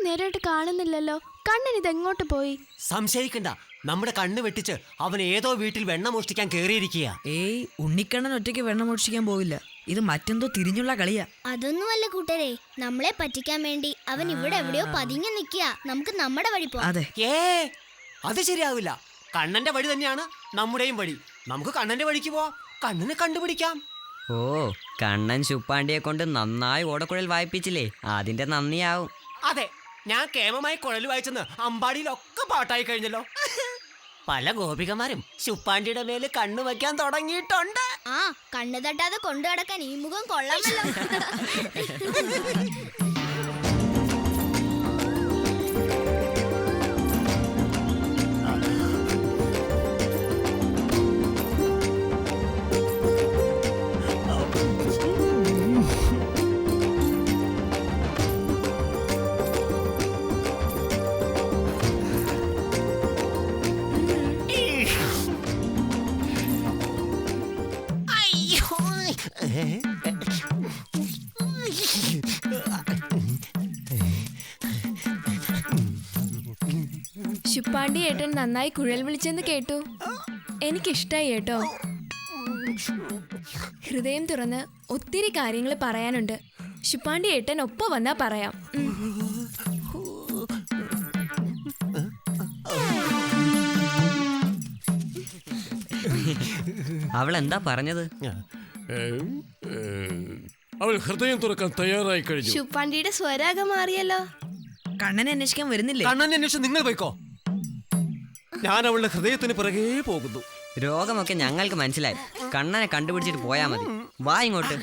നേരമായിട്ട് കാണുന്നില്ലല്ലോ. കണ്ണൻ ഇതെങ്ങോട്ട് പോയി? സംശയിക്കണ്ട, നമ്മുടെ കണ്ണ് വെട്ടിച്ച് അവൻ ഏതോ വീട്ടിൽ വെണ്ണ മോഷ്ടിക്കാൻ കേറിയിരിക്കുക. ഏയ്, ഉണ്ണിക്കണ്ണൻ ഒറ്റയ്ക്ക് വെള്ളം മോഷിക്കാൻ പോവില്ല. ഇത് മറ്റെന്തോ തിരിഞ്ഞുള്ള കളിയാ. അതൊന്നുമല്ല കൂട്ടരെ, നമ്മളെ പറ്റിക്കാൻ വേണ്ടി അവൻ ഇവിടെ എവിടെയോ പതിങ്ങി നിൽക്കുക. നമുക്ക് നമ്മുടെ വഴി പോവാം. അതെ. അത് ശരിയാവില്ല. കണ്ണന്റെ വഴി തന്നെയാണ് നമ്മുടെയും വഴി. നമുക്ക് കണ്ണന്റെ വഴിക്ക് പോവാം, കണ്ണനെ കണ്ടുപിടിക്കാം. ഓ, കണ്ണൻ ശുപ്പാണ്ടിയെ കൊണ്ട് നന്നായി ഓടക്കുഴൽ വായിപ്പിച്ചില്ലേ, അതിന്റെ നന്ദിയാവും. അതെ, ഞാൻ കേമമായി കുഴൽ വായിച്ചെന്ന് അമ്പാടിയിലൊക്കെ പാട്ടായി കഴിഞ്ഞല്ലോ. പല ഗോപികമാരും ശുപ്പാണ്ടിയുടെ മേല് കണ്ണു വയ്ക്കാൻ തുടങ്ങിയിട്ടുണ്ട്. ആ, കണ്ണു തട്ടാതെ കൊണ്ടു നടക്കാൻ ഈ മുഖം കൊള്ളാമല്ലോ. ശുപ്പാണ്ടി ഏട്ടൻ നന്നായി കുഴൽ വിളിച്ചെന്ന് കേട്ടു. എനിക്കിഷ്ടായി കേട്ടോ. ഹൃദയം തുറന്ന് ഒത്തിരി കാര്യങ്ങൾ പറയാനുണ്ട്. ശുപ്പാണ്ടി ഏട്ടൻ ഒപ്പം വന്നാ പറയാം. അവൾ എന്താ പറഞ്ഞത്? അവൾ ഹൃദയം തുറക്കാൻ തയ്യാറായി കഴിഞ്ഞു. ശുപ്പാണ്ടിയുടെ സ്വരാഗം മാറിയല്ലോ. കണ്ണനെ അന്വേഷിക്കാൻ വരുന്നില്ലേ? കണ്ണനെ അന്വേഷിച്ച് നിങ്ങൾ പോയിക്കോ, ഞാൻ അവളുടെ ഹൃദയത്തിന് പിറകെ പോകുന്നു. രോഗമൊക്കെ ഞങ്ങൾക്ക് മനസ്സിലായി. കണ്ണനെ കണ്ടുപിടിച്ചിട്ട് പോയാ മതി. വാ ഇങ്ങോട്ട്.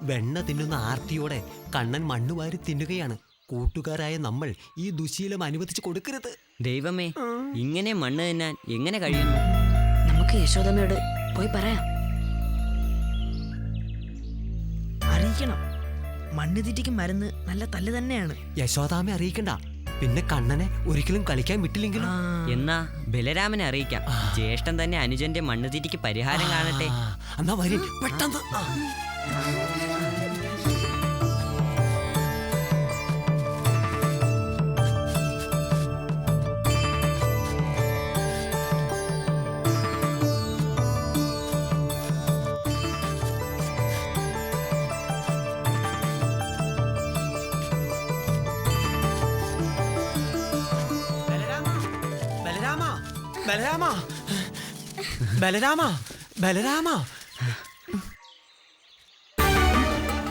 വെണ്ണ തിന്നുന്ന ആർത്തിയോടെ കണ്ണൻ മണ്ണുവാരി തിന്നുകയാണ്. കൂട്ടുകാരായ നമ്മൾ ഈ ദുശീലം അനുവദിച്ചു കൊടുക്കരുത്. ദൈവമേ, ഇങ്ങനെ മണ്ണ് തിന്നാൻ എങ്ങനെ കഴിയുന്നു? നമുക്ക് യശോദമ്മയോട് പോയി പറയാം. അറിയിക്കണം, മണ്ണ് തീറ്റിക്ക് മരുന്ന് നല്ല തല്ല് തന്നെയാണ്. യശോദാമെ അറിയിക്കണ്ട, പിന്നെ കണ്ണനെ ഒരിക്കലും കളിക്കാൻ വിട്ടില്ലെങ്കിലും. എന്നാ ബലരാമനെ അറിയിക്കാം. ജ്യേഷ്ഠൻ തന്നെ അനുജന്റെ മണ്ണുതീറ്റിക്ക് പരിഹാരം കാണട്ടെ. എന്നാ വരി പെട്ടെന്ന്. ബലരാമ, ബലരാമ, ബലരാമ,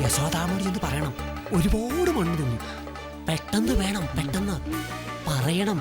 യശോദാമോട് ചെന്ന് പറയണം, ഒരുപാട് മണ്ണ് തിന്നു. പെട്ടെന്ന് വേണം, പെട്ടെന്ന് പറയണം.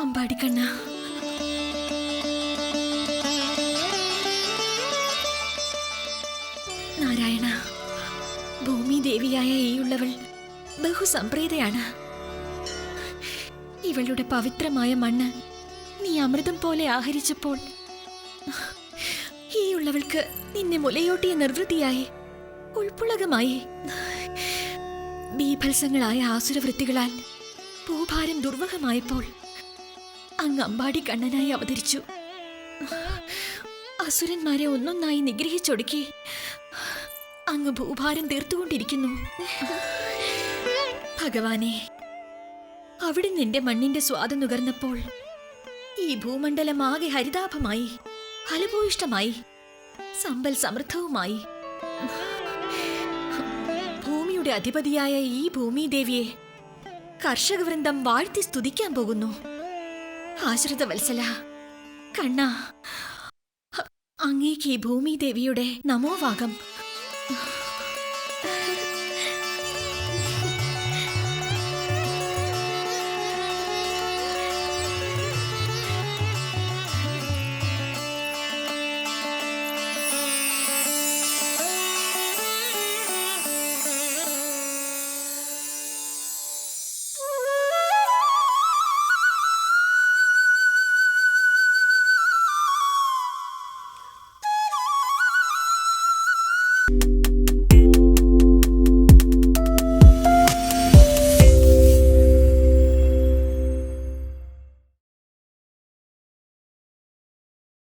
അമ്പാടിക്കണ്ണ, നാരായണ, ഭൂമിദേവിയായ ഈയുള്ളവൾ ബഹുസംപ്രീതയാണ്. ഇവളുടെ പവിത്രമായ മണ്ണ് നീ അമൃതം പോലെ ആഹരിച്ചപ്പോൾ ഈയുള്ളവൾക്ക് നിന്നെ മുലയോട്ടിയ നിർവൃത്തിയായി, ഉൾപ്പുളകമായി. ബീഭത്സങ്ങളായ ആസുരവൃത്തികളാൽ ഭൂഭാരം ദുർവഹമായപ്പോൾ അങ്ങ് അമ്പാടി കണ്ണനായി അവതരിച്ചു. അസുരന്മാരെ ഒന്നൊന്നായി നിഗ്രഹിച്ചൊടുക്കി അങ്ങ് ഭൂഭാരം തീർത്തുകൊണ്ടിരിക്കുന്നു. ഭഗവാനെ, അവിടെ നിന്റെ മണ്ണിന്റെ സ്വാദം നുകർന്നപ്പോൾ ഈ ഭൂമണ്ഡലം ആകെ ഹരിതാഭമായി, ഫലഭൂയിഷ്ടമായി, സമ്പൽ സമൃദ്ധവുമായി. ഭൂമിയുടെ അധിപതിയായ ഈ ഭൂമിദേവിയെ കർഷകവൃന്ദം വാഴ്ത്തി സ്തുതിക്കാൻ പോകുന്നു. ആശ്രിത വത്സല, കണ്ണ, അങ്ങേക്ക് ഈ ഭൂമിദേവിയുടെ നമോവാകം.